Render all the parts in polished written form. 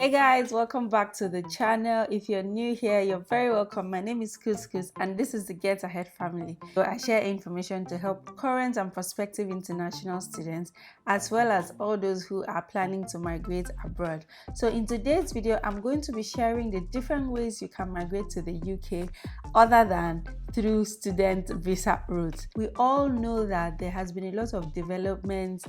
Hey guys, welcome back to the channel. If you're new here, you're very welcome. My name is Couscous and this is the Get Ahead family. So I share information to help current and prospective international students as well as all those who are planning to migrate abroad. So in today's video, I'm going to be sharing the different ways you can migrate to the UK other than through student visa route. We all know that there has been a lot of developments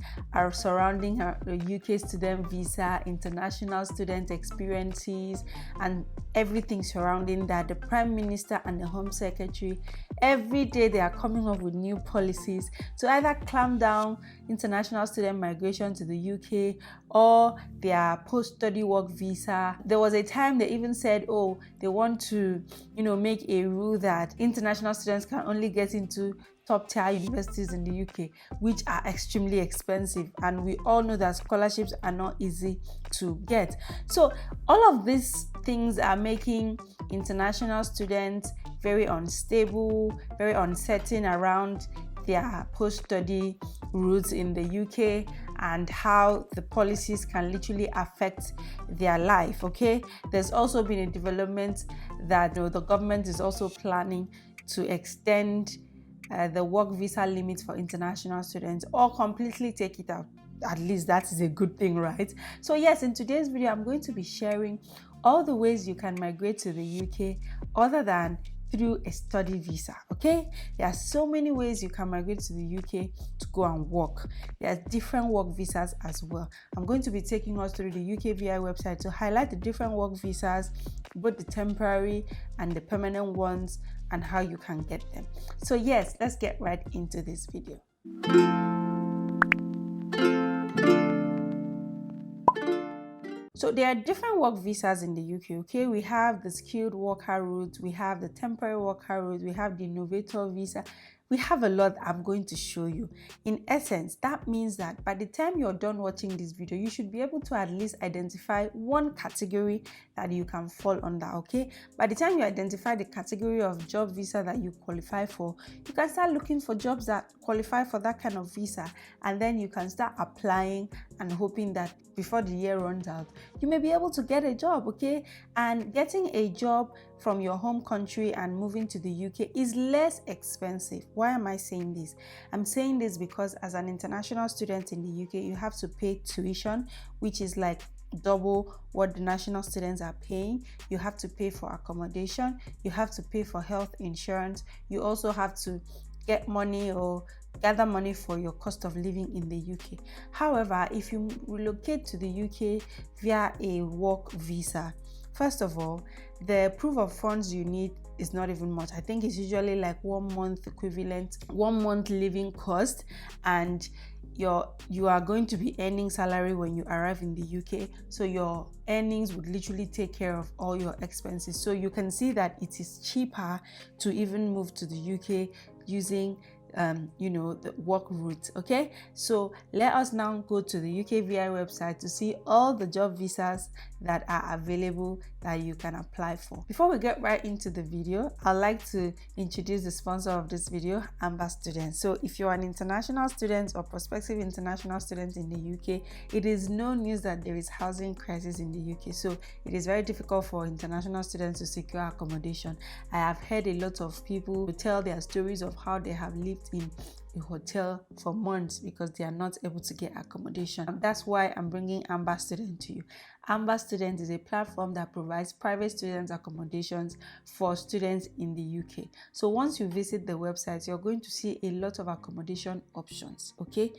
surrounding the UK student visa, international student experiences, and everything surrounding that. The Prime Minister and the Home Secretary, every day they are coming up with new policies to either clamp down international student migration to the UK or their post-study work visa. There was a time they even said, oh, they want to, make a rule that international students can only get into top-tier universities in the UK, which are extremely expensive, and we all know that scholarships are not easy to get. So all of these things are making international students very unstable, very uncertain around their post-study routes in the UK and how the policies can literally affect their life. Okay, there's also been a development that the government is also planning to extend the work visa limit for international students or completely take it out. At least that is a good thing, right? So yes, in today's video, I'm going to be sharing all the ways you can migrate to the UK other than through a study visa. Okay, there are so many ways you can migrate to the UK to go and work. There are different work visas as well. I'm going to be taking us through the UKVI website to highlight the different work visas, both the temporary and the permanent ones, and how you can get them. So yes, let's get right into this video. So there are different work visas in the UK, okay? We have the skilled worker route, we have the temporary worker route, we have the innovator visa. We have a lot I'm going to show you. In essence, that means that by the time you're done watching this video, you should be able to at least identify one category that you can fall under, okay? By the time you identify the category of job visa that you qualify for, you can start looking for jobs that qualify for that kind of visa, and then you can start applying and hoping that before the year runs out, you may be able to get a job, okay? And getting a job from your home country and moving to the UK is less expensive. Why am I saying this? I'm saying this because as an international student in the UK, you have to pay tuition, which is like double what the national students are paying. You have to pay for accommodation, you have to pay for health insurance, you also have to get money or gather money for your cost of living in the UK. However, if you relocate to the UK via a work visa, first of all, the proof of funds you need is not even much. I think it's usually like 1 month equivalent, 1 month living cost, and you are going to be earning salary when you arrive in the UK, so your earnings would literally take care of all your expenses. So you can see that it is cheaper to even move to the UK using the work route. Okay, so let us now go to the UKVI website to see all the job visas that are available that you can apply for. Before we get right into the video, I'd like to introduce the sponsor of this video, Amber Students. So if you're an international student or prospective international student in the UK, it is no news that there is housing crisis in the UK, so it is very difficult for international students to secure accommodation. I have heard a lot of people tell their stories of how they have lived in a hotel for months because they are not able to get accommodation. And that's why I'm bringing Amber Student to you. Amber Student is a platform that provides private student accommodations for students in the UK. So once you visit the website, you're going to see a lot of accommodation options, okay?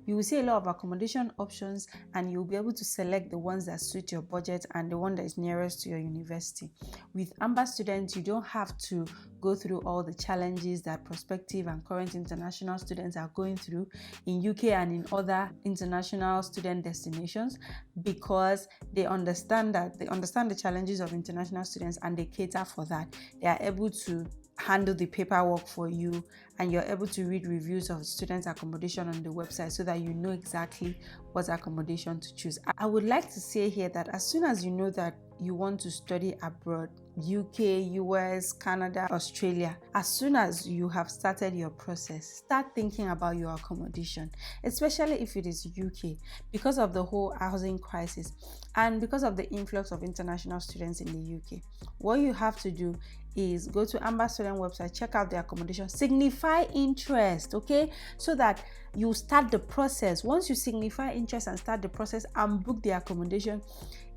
You will see a lot of accommodation options and you'll be able to select the ones that suit your budget and the one that is nearest to your university. With Amber Student, you don't have to go through all the challenges that prospective and current international students are going through in UK and in other international student destinations, because they understand the challenges of international students and they cater for that. They are able to handle the paperwork for you, and you're able to read reviews of student accommodation on the website so that you know exactly what accommodation to choose. I would like to say here that as soon as you know that you want to study abroad, UK, US, Canada, Australia, as soon as you have started your process, start thinking about your accommodation, especially if it is UK, because of the whole housing crisis and because of the influx of international students in the UK. What you have to do is go to Amber Student website, check out the accommodation, signify interest, okay, so that you start the process. Once you signify interest and start the process and book the accommodation,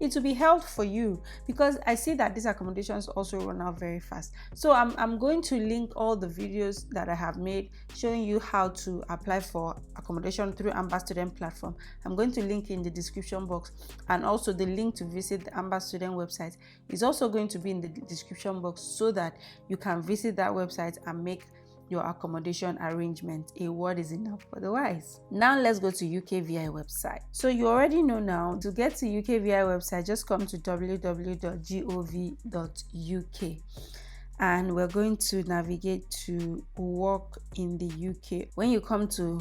it will be held for you, because I see that these accommodations also run out very fast. So I'm going to link all the videos that I have made showing you how to apply for accommodation through Amber Student platform. I'm going to link in the description box, and also the link to visit the Amber Student website is also going to be in the description box, so that you can visit that website and make your accommodation arrangement. A word is enough for the wise. Now let's go to UKVI website. So you already know now, to get to UKVI website, just come to www.gov.uk, and we're going to navigate to work in the UK. When you come to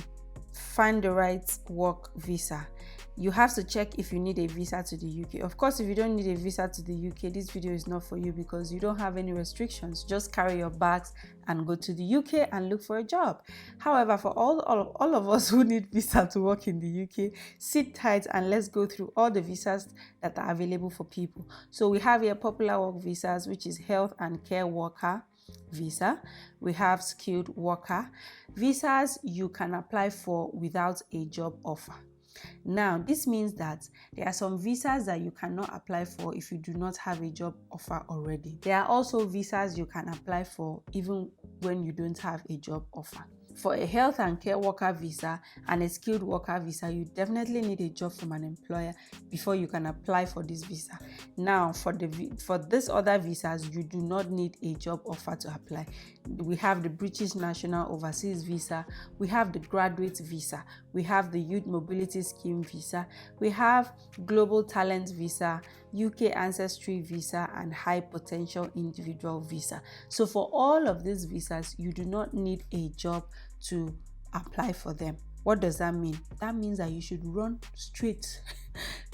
find the right work visa, you have to check if you need a visa to the UK. Of course, if you don't need a visa to the UK, this video is not for you, because you don't have any restrictions. Just carry your bags and go to the UK and look for a job. However, for all of us who need visa to work in the UK, sit tight and let's go through all the visas that are available for people. So we have here popular work visas, which is health and care worker visa. We have skilled worker visas you can apply for without a job offer. Now, this means that there are some visas that you cannot apply for if you do not have a job offer already. There are also visas you can apply for even when you don't have a job offer. For a health and care worker visa and a skilled worker visa, you definitely need a job from an employer before you can apply for this visa. Now, for these other visas, you do not need a job offer to apply. We have the British National Overseas Visa, we have the Graduate Visa, we have the Youth Mobility Scheme Visa, we have Global Talent Visa, UK Ancestry Visa, and High Potential Individual Visa. So for all of these visas, you do not need a job to apply for them. What does that mean? That means that you should run straight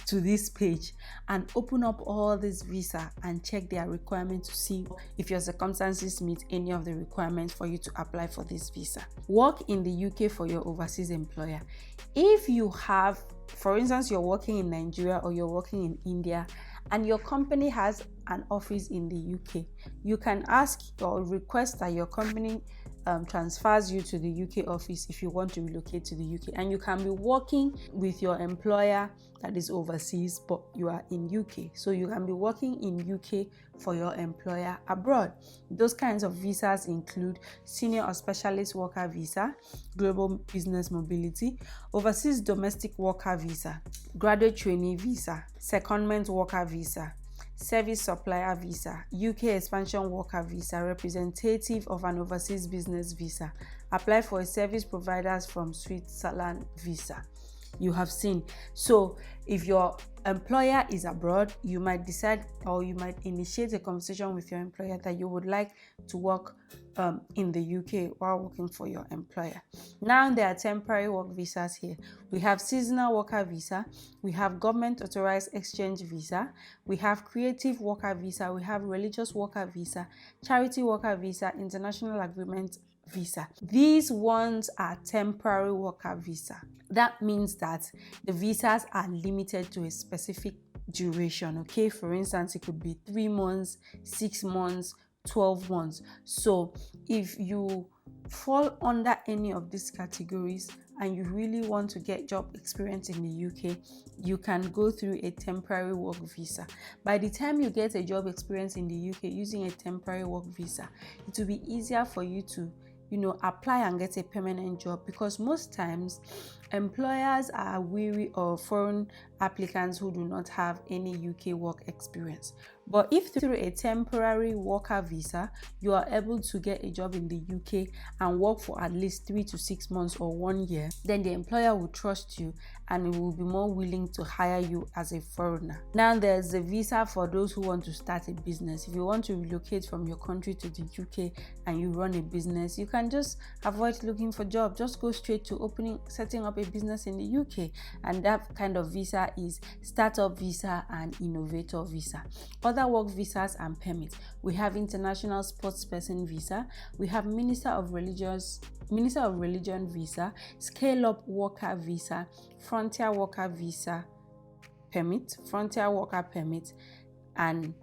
to this page and open up all this visa and check their requirements to see if your circumstances meet any of the requirements for you to apply for this visa. Work in the UK for your overseas employer. If you have, for instance, you're working in Nigeria or you're working in India and your company has an office in the UK, you can ask or request that your company transfers you to the UK office if you want to relocate to the UK, and you can be working with your employer that is overseas but you are in UK. So you can be working in UK for your employer abroad. Those kinds of visas include senior or specialist worker visa, global business mobility, overseas domestic worker visa, graduate trainee visa, secondment worker visa, service supplier visa, UK expansion worker visa, representative of an overseas business visa, apply for a service providers from Switzerland visa. You have seen. So if your employer is abroad, you might decide, or you might initiate a conversation with your employer that you would like to work in the UK while working for your employer. Now there are temporary work visas here. We have seasonal worker visa, we have government authorized exchange visa, we have creative worker visa, we have religious worker visa, charity worker visa, international agreement visa. These ones are temporary worker visa. That means that the visas are limited to a specific duration, okay? For instance, it could be 3 months, 6 months, 12 months. So if you fall under any of these categories and you really want to get job experience in the UK, you can go through a temporary work visa. By the time you get a job experience in the UK using a temporary work visa, it will be easier for you to apply and get a permanent job, because most times employers are weary of foreign applicants who do not have any UK work experience. But if through a temporary worker visa, you are able to get a job in the UK and work for at least 3 to 6 months or 1 year, then the employer will trust you and will be more willing to hire you as a foreigner. Now there's a visa for those who want to start a business. If you want to relocate from your country to the UK and you run a business, you can just avoid looking for jobs. Just go straight to setting up a business in the UK, and that kind of visa visa is startup visa and innovator visa. Other work visas and permits, we have international sports person visa, we have minister of religion visa, scale up worker visa, frontier worker visa permit, and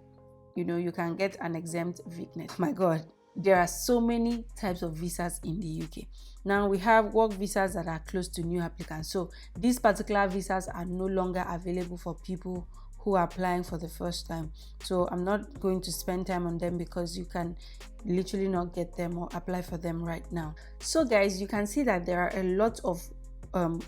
you can get an exempt vignette. My God, there are so many types of visas in the UK. Now we have work visas that are closed to new applicants. So these particular visas are no longer available for people who are applying for the first time. So I'm not going to spend time on them because you can literally not get them or apply for them right now. So guys, you can see that there are a lot of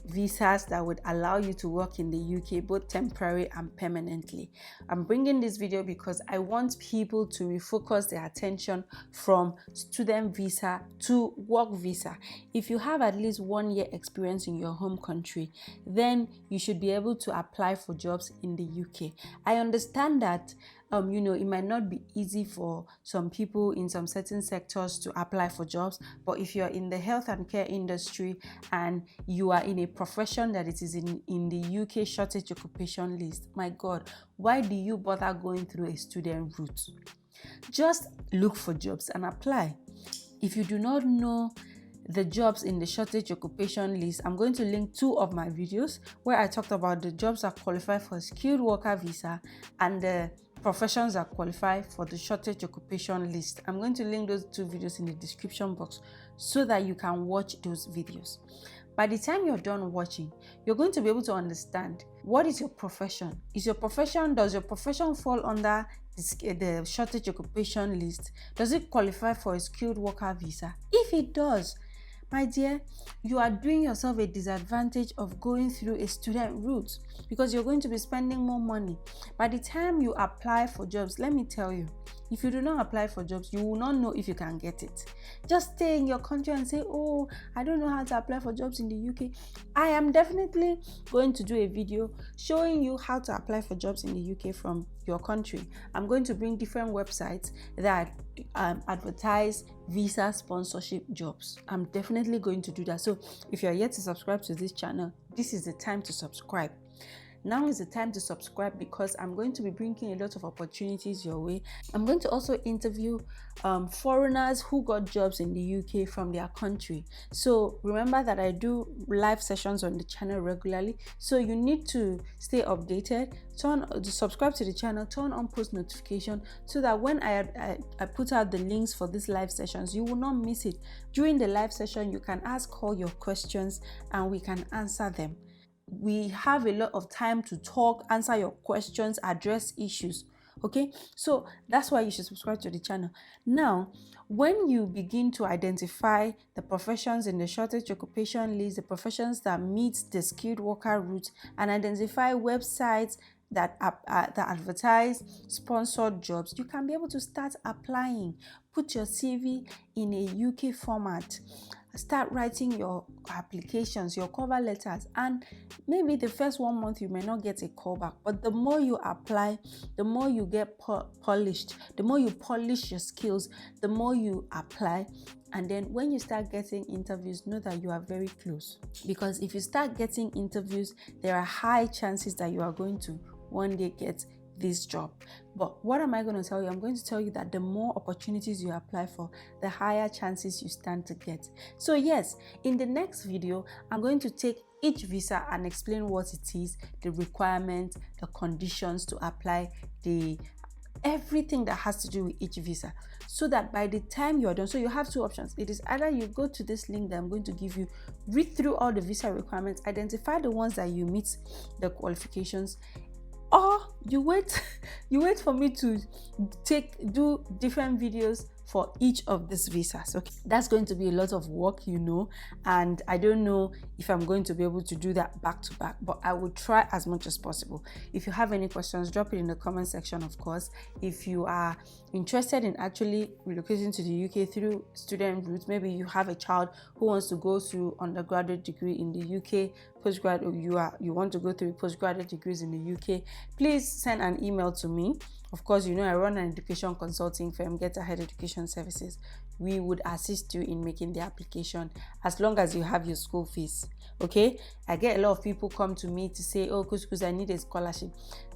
visas that would allow you to work in the UK, both temporary and permanently. I'm bringing this video because I want people to refocus their attention from student visa to work visa. If you have at least 1 year experience in your home country, then you should be able to apply for jobs in the UK. I understand that it might not be easy for some people in some certain sectors to apply for jobs, but if you're in the health and care industry and you are in a profession that it is in the UK shortage occupation list, my God, why do you bother going through a student route? Just look for jobs and apply. If you do not know the jobs in the shortage occupation list, I'm going to link 2 of my videos where I talked about the jobs that qualify for skilled worker visa and the professions that qualify for the shortage occupation list. I'm going to link those 2 videos in the description box so that you can watch those videos. By the time you're done watching, you're going to be able to understand what is your profession. Does your profession fall under the shortage occupation list? Does it qualify for a skilled worker visa? If it does, my dear, you are doing yourself a disadvantage of going through a student route because you're going to be spending more money. By the time you apply for jobs, let me tell you, if you do not apply for jobs, you will not know if you can get it. Just stay in your country and say, oh, I don't know how to apply for jobs in the UK. I am definitely going to do a video showing you how to apply for jobs in the UK from your country. I'm going to bring different websites that advertise visa sponsorship jobs. I'm definitely going to do that. So if you're yet to subscribe to this channel, this is the time to subscribe. Now is the time to subscribe because I'm going to be bringing a lot of opportunities your way. I'm going to also interview foreigners who got jobs in the UK from their country. So remember that I do live sessions on the channel regularly. So you need to stay updated, subscribe to the channel, turn on post notification so that when I put out the links for these live sessions, you will not miss it. During the live session, you can ask all your questions and we can answer them. We have a lot of time to talk, answer your questions, address issues. Okay, so that's why you should subscribe to the channel. Now, when you begin to identify the professions in the shortage occupation list, the professions that meet the skilled worker route, and identify websites that advertise sponsored jobs, you can be able to start applying. Put your CV in a UK format. Start writing your applications, your cover letters, and maybe the first 1 month you may not get a call back, but the more you apply, the more you get polished, the more you polish your skills, the more you apply. And then when you start getting interviews, know that you are very close, because if you start getting interviews, there are high chances that you are going to one day get this job. But what am I going to tell you? I'm going to tell you that the more opportunities you apply for, the higher chances you stand to get. So yes, in the next video, I'm going to take each visa and explain what it is, the requirements, the conditions to apply, everything that has to do with each visa, so that by the time you're done, so you have 2 options. It is either you go to this link that I'm going to give you, read through all the visa requirements, identify the ones that you meet the qualifications, or you wait for me to do different videos for each of these visas. Okay, that's going to be a lot of work, and I don't know if I'm going to be able to do that back to back, but I will try as much as possible. If you have any questions, drop it in the comment section, of course. If you are interested in actually relocating to the UK through student route, maybe you have a child who wants to go through undergraduate degree in the UK you want to go through postgraduate degrees in the UK, please send an email to me. Of course, I run an education consulting firm, Get Ahead Education Services. We would assist you in making the application as long as you have your school fees. Okay, I get a lot of people come to me to say, oh, Couscous, I need a scholarship.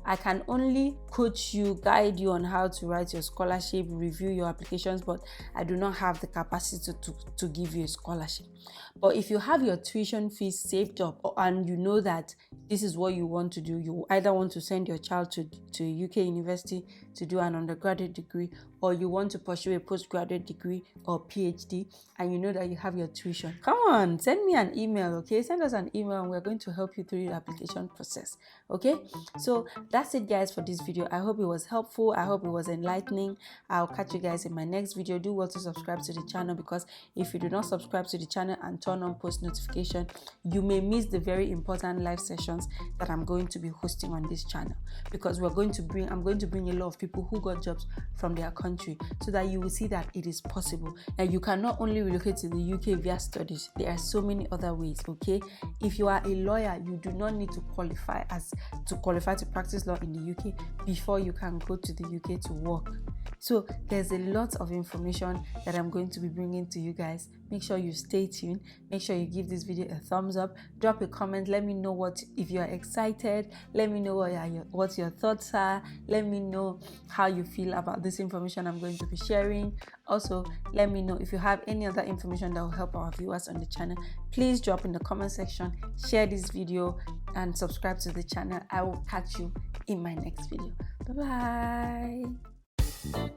I can only coach you, guide you on how to write your scholarship, review your applications, but I do not have the capacity to give you a scholarship. But if you have your tuition fees saved up and you know that this is what you want to do, you either want to send your child to a UK university to do an undergraduate degree, or you want to pursue a postgraduate degree or PhD, and you know that you have your tuition, come on, send me an email, okay? Send us an email and we're going to help you through the application process, okay? So that's it, guys, for this video. I hope it was helpful. I hope it was enlightening. I'll catch you guys in my next video. Do well to subscribe to the channel, because if you do not subscribe to the channel and turn on post notification, you may miss the very important live sessions that I'm going to be hosting on this channel, because I'm going to bring a lot of people who got jobs from their country, so that you will see that it is possible. And you can not only relocate to the UK via studies, there are so many other ways, okay? If you are a lawyer, you do not need to qualify to practice law in the UK before you can go to the UK to work. So there's a lot of information that I'm going to be bringing to you guys. Make sure you stay tuned. Make sure you give this video a thumbs up. Drop a comment. Let me know if you are excited. Let me know what your thoughts are. Let me know how you feel about this information I'm going to be sharing. Also, let me know if you have any other information that will help our viewers on the channel. Please drop in the comment section, share this video, and subscribe to the channel. I will catch you in my next video. Bye bye.